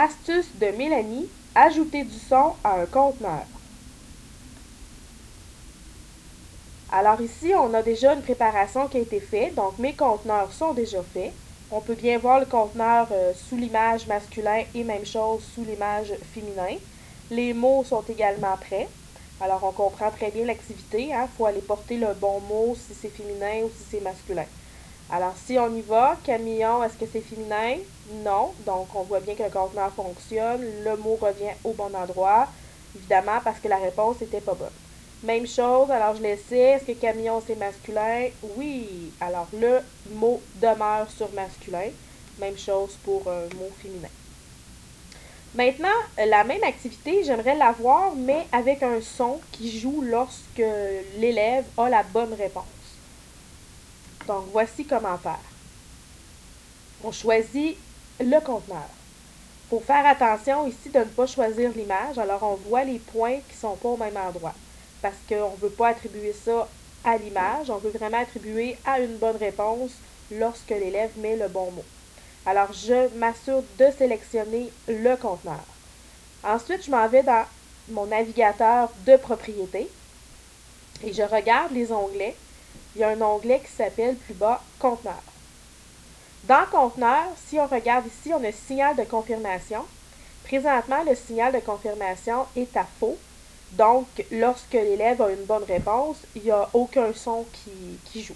Astuce de Mélanie, ajouter du son à un conteneur. Alors ici, on a déjà une préparation qui a été faite, donc mes conteneurs sont déjà faits. On peut bien voir le conteneur sous l'image masculin et même chose sous l'image féminin. Les mots sont également prêts. Alors on comprend très bien l'activité, il faut aller porter le bon mot si c'est féminin ou si c'est masculin. Alors si on y va, camillon, est-ce que c'est féminin? Non, donc on voit bien que le conteneur fonctionne, le mot revient au bon endroit, évidemment parce que la réponse n'était pas bonne. Même chose, alors je l'essaie, est-ce que camion c'est masculin? Oui, alors le mot demeure sur masculin, même chose pour un mot féminin. Maintenant, la même activité, j'aimerais l'avoir, mais avec un son qui joue lorsque l'élève a la bonne réponse. Donc, voici comment faire. On choisit le conteneur. Il faut faire attention ici de ne pas choisir l'image, alors on voit les points qui ne sont pas au même endroit. Parce qu'on ne veut pas attribuer ça à l'image, on veut vraiment attribuer à une bonne réponse lorsque l'élève met le bon mot. Alors, je m'assure de sélectionner le conteneur. Ensuite, je m'en vais dans mon navigateur de propriété et je regarde les onglets. Il y a un onglet qui s'appelle plus bas Conteneur. Dans Conteneur, si on regarde ici, on a signal de confirmation. Présentement, le signal de confirmation est à faux. Donc, lorsque l'élève a une bonne réponse, il n'y a aucun son qui joue.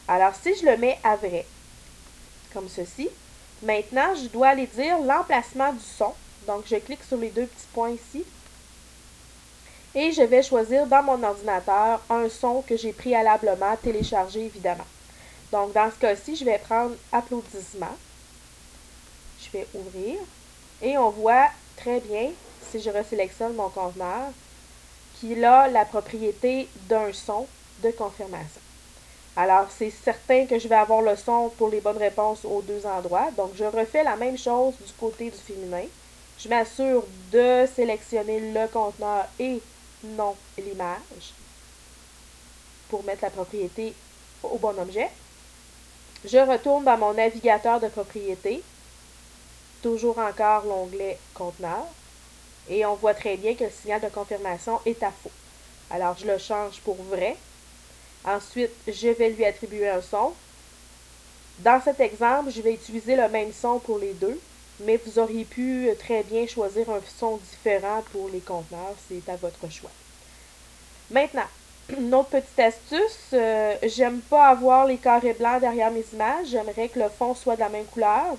Alors, si je le mets à vrai, comme ceci, maintenant, je dois aller dire l'emplacement du son. Donc, je clique sur les deux petits points ici. Et je vais choisir dans mon ordinateur un son que j'ai préalablement téléchargé, évidemment. Donc, dans ce cas-ci, je vais prendre applaudissement. Je vais ouvrir. Et on voit très bien, si je resélectionne mon conteneur, qu'il a la propriété d'un son de confirmation. Alors, c'est certain que je vais avoir le son pour les bonnes réponses aux deux endroits. Donc, je refais la même chose du côté du féminin. Je m'assure de sélectionner le conteneur et non l'image pour mettre la propriété au bon objet. Je retourne dans mon navigateur de propriété, toujours encore l'onglet conteneur, et on voit très bien que le signal de confirmation est à faux. Alors, je le change pour vrai. Ensuite, je vais lui attribuer un son. Dans cet exemple, je vais utiliser le même son pour les deux, mais vous auriez pu très bien choisir un son différent pour les conteneurs, c'est à votre choix. Maintenant, une autre petite astuce, j'aime pas avoir les carrés blancs derrière mes images, j'aimerais que le fond soit de la même couleur.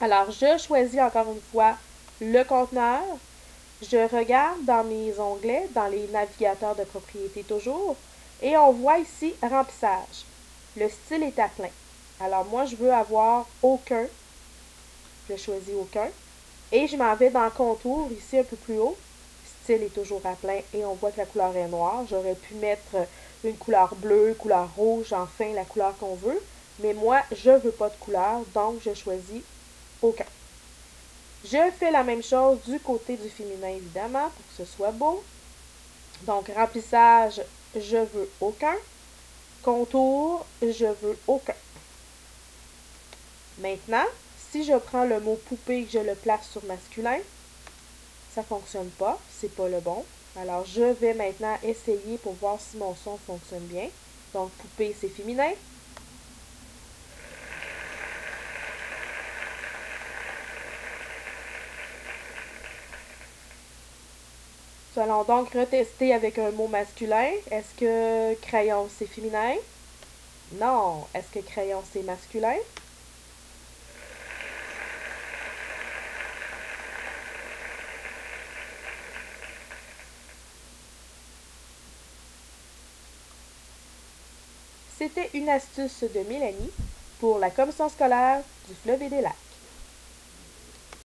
Alors, je choisis encore une fois le conteneur, je regarde dans mes onglets, dans les navigateurs de propriété toujours, et on voit ici remplissage. Le style est à plein. Alors moi, je veux avoir aucun. Je choisis aucun. Et je m'en vais dans contour, ici un peu plus haut. Style est toujours à plein et on voit que la couleur est noire. J'aurais pu mettre une couleur bleue, couleur rouge, enfin la couleur qu'on veut. Mais moi, je ne veux pas de couleur, donc je choisis aucun. Je fais la même chose du côté du féminin, évidemment, pour que ce soit beau. Donc, remplissage, je veux aucun. Contour, je veux aucun. Maintenant, si je prends le mot poupée et que je le place sur masculin, ça ne fonctionne pas, c'est pas le bon. Alors, je vais maintenant essayer pour voir si mon son fonctionne bien. Donc, poupée, c'est féminin. Nous allons donc retester avec un mot masculin. Est-ce que crayon, c'est féminin? Non. Est-ce que crayon, c'est masculin? C'était une astuce de Mélanie pour la commission scolaire du Fleuve et des Lacs.